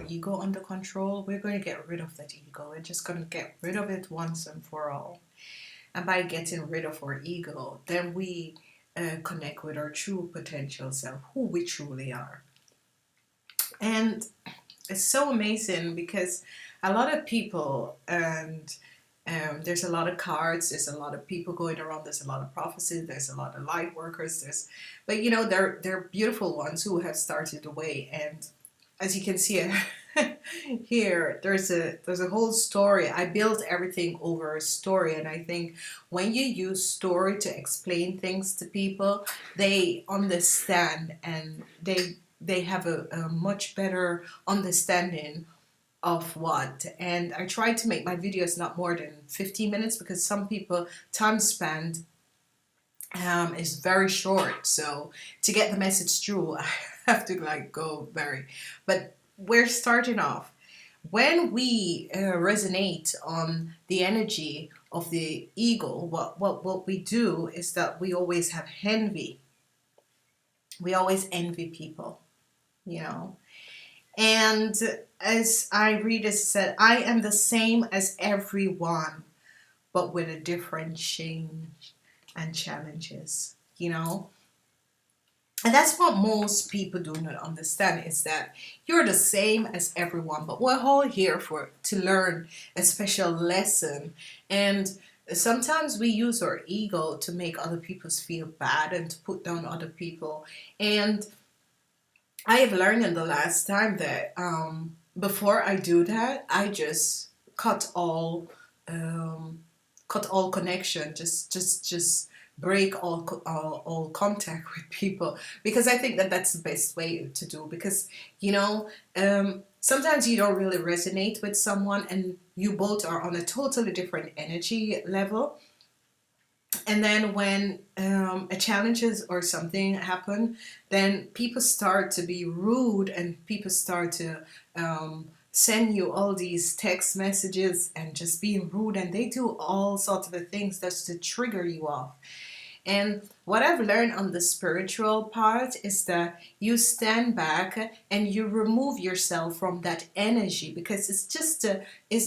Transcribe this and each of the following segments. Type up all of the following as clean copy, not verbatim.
ego under control, we're going to get rid of that ego. We're just going to get rid of it once and for all. And by getting rid of our ego, then we connect with our true potential self, who we truly are. And it's so amazing because a lot of people, and there's a lot of cards, there's a lot of people going around, there's a lot of prophecies, there's a lot of light workers, but they're beautiful ones who have started the way. And as you can see here, there's a whole story. I built everything over a story, and I think when you use story to explain things to people, they understand, and they have a much better understanding of what. And I try to make my videos not more than 15 minutes because some people time span is very short, so to get the message through I have to like go very. But we're starting off when we resonate on the energy of the ego. What we do is that we always have envy. We always envy people, you know. And as I read it said, I am the same as everyone, but with a different change and challenges, you know. And that's what most people do not understand, is that you're the same as everyone, but we're all here for to learn a special lesson. And sometimes we use our ego to make other people feel bad and to put down other people. And I have learned in the last time that before I do that, I just cut all um, cut all connection, just break all contact with people, because I think that that's the best way to do. Because sometimes you don't really resonate with someone, and you both are on a totally different energy level, and then when a challenges or something happen, then people start to be rude, and people start to send you all these text messages and just being rude, and they do all sorts of things that's to trigger you off. And what I've learned on the spiritual part is that you stand back and you remove yourself from that energy, because it's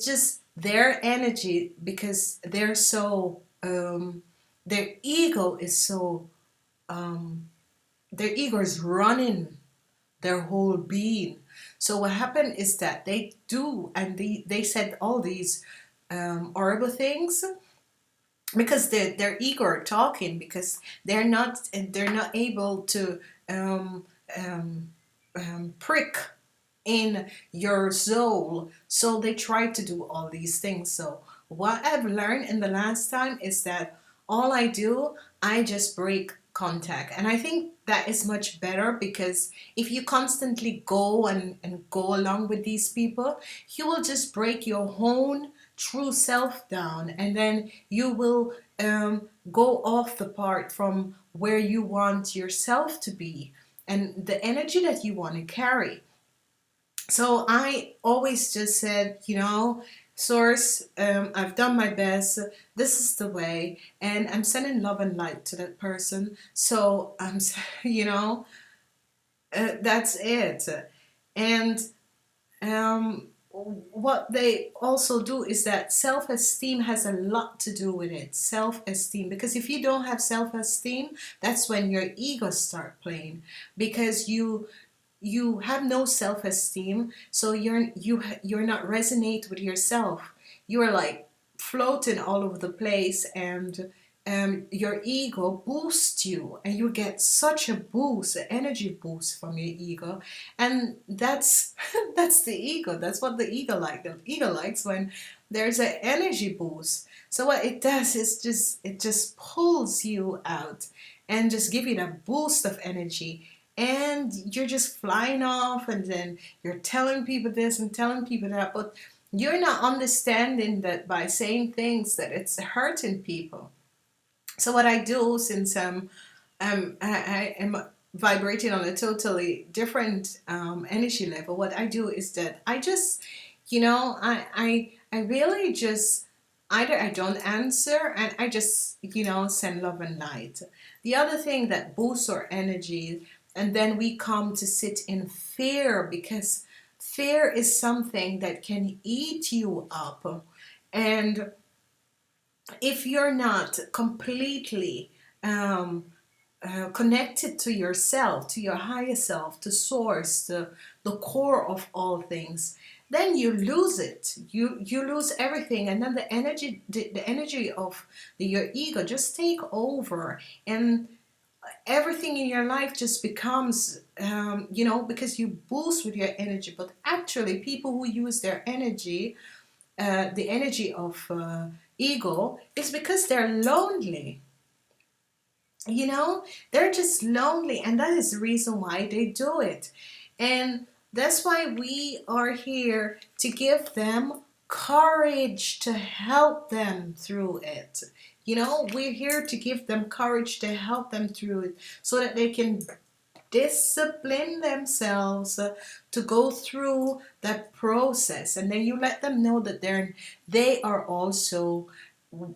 just their energy, because they're so their ego is so their ego is running their whole being. So what happened is that they do, and they said all these horrible things, because their ego are talking, because they're not able to um, um, prick in your soul, so they try to do all these things. So what I've learned in the last time is that all I do, I just break contact. And I think that is much better, because if you constantly go and go along with these people, you will just break your own true self down, and then you will go off the part from where you want yourself to be and the energy that you want to carry. So I always just said, source, I've done my best, this is the way, and I'm sending love and light to that person. So I'm you know that's it. And what they also do is that self-esteem has a lot to do with it. Self-esteem, because if you don't have self-esteem, that's when your ego start playing, because you have no self-esteem, so you're not resonate with yourself. You're like floating all over the place, and your ego boosts you, and you get such a boost, an energy boost from your ego. And that's that's the ego. That's what the ego like. The ego likes when there's an energy boost. So what it does is it just pulls you out and just give you that boost of energy, and you're just flying off, and then you're telling people this and telling people that, but you're not understanding that by saying things that it's hurting people. So what I do, since I am vibrating on a totally different energy level, what I do is that I just, I really just, either I don't answer, and I just, send love and light. The other thing that boosts our energy, and then we come to sit in fear, because Fear is something that can eat you up. And if you're not completely um, connected to yourself, to your higher self, to source, to the core of all things, then you lose it. You lose everything, and then the energy of your ego just take over, and everything in your life just becomes, because you boost with your energy. But actually, people who use their energy, the energy of ego, is because they're lonely. They're just lonely, and that is the reason why they do it. And that's why we are here to give them courage to help them through it. We're here to give them courage to help them through it so that they can discipline themselves to go through that process. And then you let them know that they are also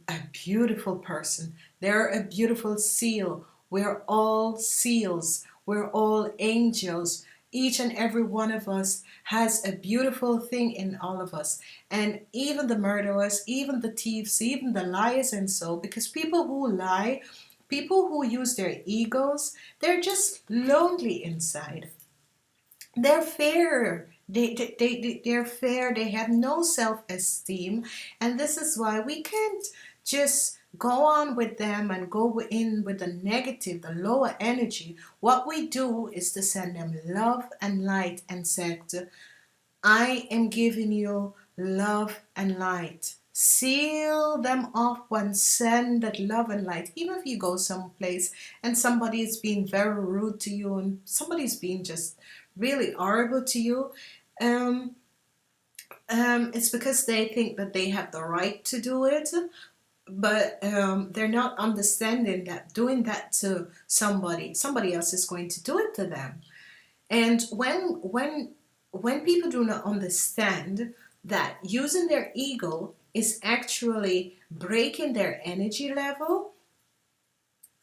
a beautiful person. They're a beautiful seal. We're all seals. We're all angels. Each and every one of us has a beautiful thing in all of us. And even the murderers, even the thieves, even the liars, and so, because people who lie, people who use their egos, they're just lonely inside. They're fair. They're fair. They have no self-esteem. And this is why we can't just go on with them and go in with the negative, the lower energy. What we do is to send them love and light and say, I am giving you love and light. Seal them off and send that love and light. Even if you go someplace and somebody is being very rude to you, and somebody's being just really horrible to you, um, it's because they think that they have the right to do it. But they're not understanding that doing that to somebody else is going to do it to them. And when people do not understand that using their ego is actually breaking their energy level,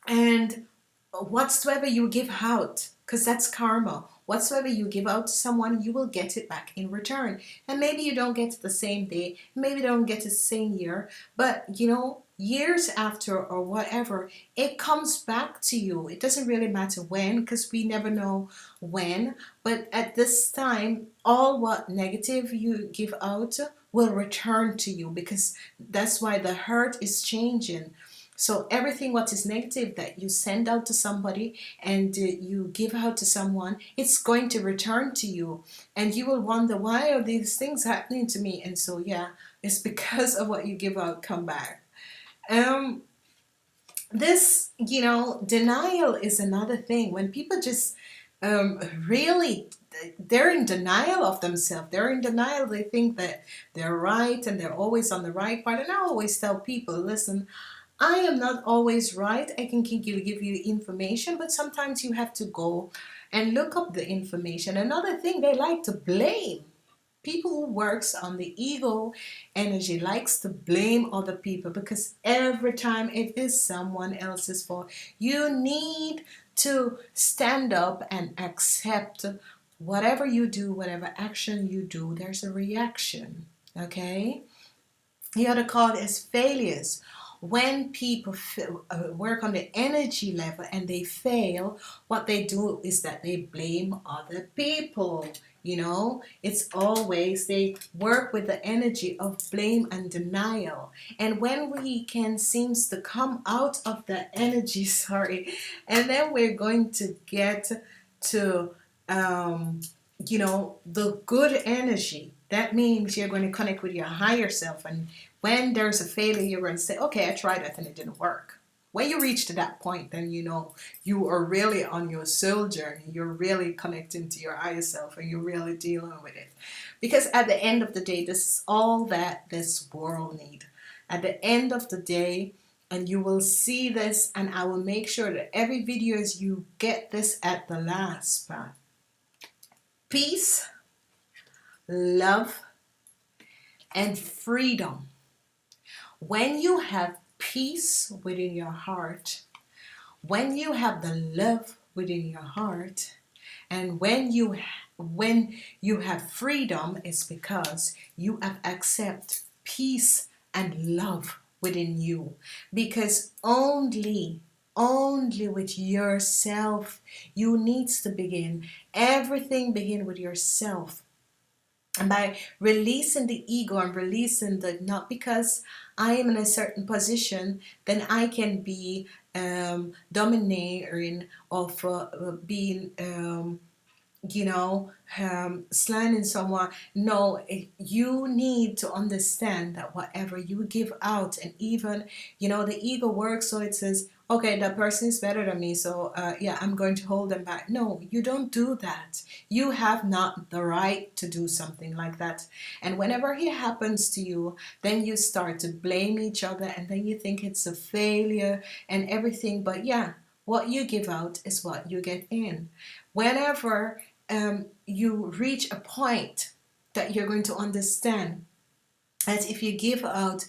and whatsoever you give out, because that's karma, whatsoever you give out to someone, you will get it back in return. And maybe you don't get it the same day, maybe you don't get it the same year, but years after or whatever, it comes back to you. It doesn't really matter when, because we never know when, but at this time, all what negative you give out will return to you, because that's why the hurt is changing. So everything what is negative that you send out to somebody and you give out to someone, it's going to return to you, and you will wonder, why are these things happening to me? And so yeah, it's because of what you give out come back. um this, denial is another thing. When people just really, they're in denial of themselves, they're in denial, they think that they're right and they're always on the right part. And I always tell people, listen, I am not always right. I can give you information, but sometimes you have to go and look up the information. Another thing, they like to blame. People who works on the ego energy likes to blame other people, because every time it is someone else's fault. You need to stand up and accept whatever you do, whatever action you do, there's a reaction. Okay? The other card is failures. When people work on the energy level and they fail, what they do is that they blame other people. It's always they work with the energy of blame and denial. And when we can seems to come out of the energy, sorry, and then we're going to get to the good energy. That means you're going to connect with your higher self, and when there's a failure, you're going to say, okay, I tried that and it didn't work. When you reach to that point, then you are really on your soul journey. You're really connecting to your higher self, and you're really dealing with it. Because at the end of the day, this is all that this world needs. At the end of the day, and you will see this, and I will make sure that every video is you get this at the last part. Peace, love, and freedom. When you have peace within your heart, when you have the love within your heart, and when you When you have freedom, it's because you have accept peace and love within you. Because only with yourself you needs to begin. Everything begin with yourself. And by releasing the ego and releasing the, not because I am in a certain position, then I can be domineering of being slamming someone. No, you need to understand that whatever you give out, and even, the ego works so it says, okay, that person is better than me, so yeah, I'm going to hold them back. No, you don't do that. You have not the right to do something like that. And whenever it happens to you, then you start to blame each other, and then you think it's a failure and everything. But yeah, what you give out is what you get in. Whenever you reach a point that you're going to understand that if you give out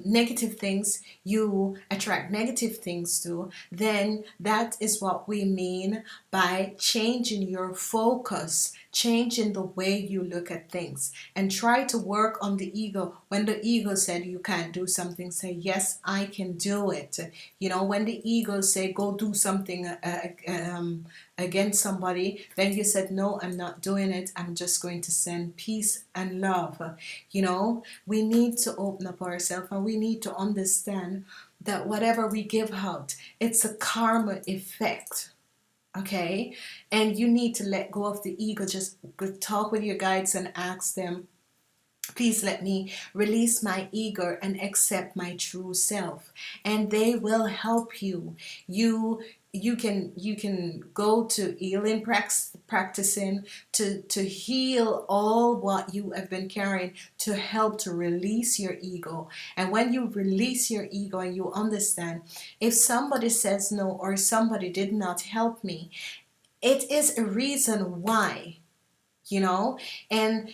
negative things, you attract negative things too, then that is what we mean by changing your focus, changing the way you look at things, and try to work on the ego. When the ego said you can't do something, say, yes, I can do it. When the ego say go do something against somebody, then you said, no, I'm not doing it. I'm just going to send peace and love. We need to open up ourselves, and we need to understand that whatever we give out, it's a karma effect. Okay, and you need to let go of the ego. Just talk with your guides and ask them, please let me release my ego and accept my true self, and they will help you. You can go to healing practicing to heal all what you have been carrying, to help to release your ego. And when you release your ego and you understand, if somebody says no or somebody did not help me, it is a reason why, and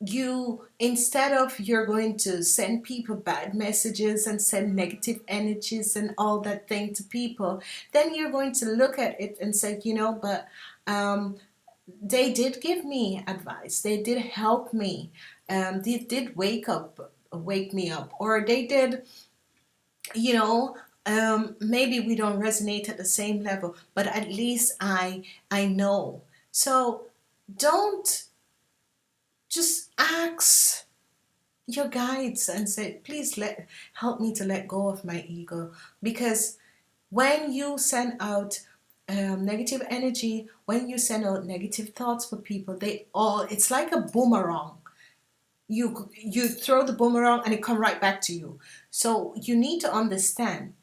you, instead of you're going to send people bad messages and send negative energies and all that thing to people, then you're going to look at it and say, but um, they did give me advice, they did help me, they did wake me up, or they did, you know maybe we don't resonate at the same level, but at least I know. So don't, just ask your guides and say, please help me to let go of my ego. Because when you send out negative energy, when you send out negative thoughts for people, it's like a boomerang. You throw the boomerang and it come right back to you. So you need to understand,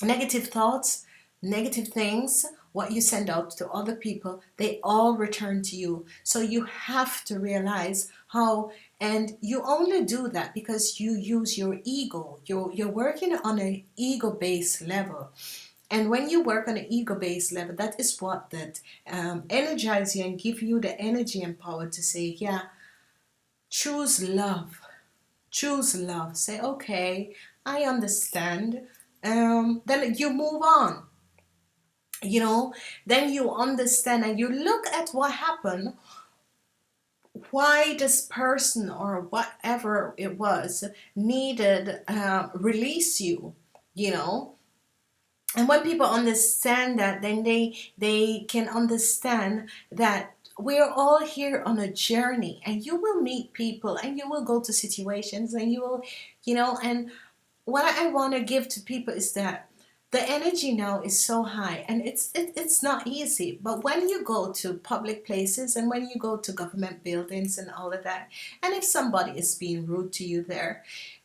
negative thoughts, negative things, what you send out to other people, they all return to you. So you have to realize how, and you only do that because you use your ego. You're working on an ego-based level. And when you work on an ego-based level, that is what that energize you and give you the energy and power to say, yeah, choose love. Choose love. Say, okay, I understand. Then you move on. Then you understand and you look at what happened, why this person or whatever it was needed release you. you know and when people understand that, then they can understand that we're all here on a journey, and you will meet people and you will go to situations and you will, and what I want to give to people is that the energy now is so high, and it's not easy. But when you go to public places and when you go to government buildings and all of that, and if somebody is being rude to you there,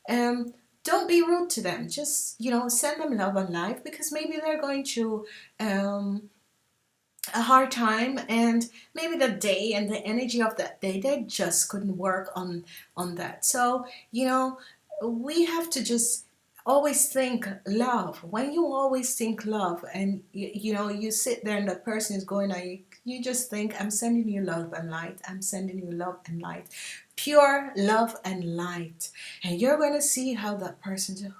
um, don't be rude to them. Just send them love and life, because maybe they're going through a hard time, and maybe the day and the energy of that day, they just couldn't work on that. So we have to just always think love. When you always think love, and you sit there and the person is going on, you just think, I'm sending you love and light, I'm sending you love and light, pure love and light. And you're going to see how that person just,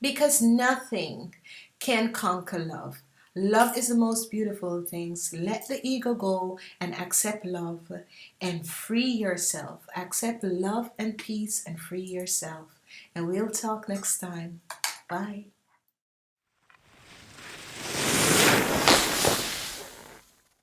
because nothing can conquer love. Love is the most beautiful things. Let the ego go and accept love and free yourself. Accept love and peace and free yourself. And we'll talk next time. Bye.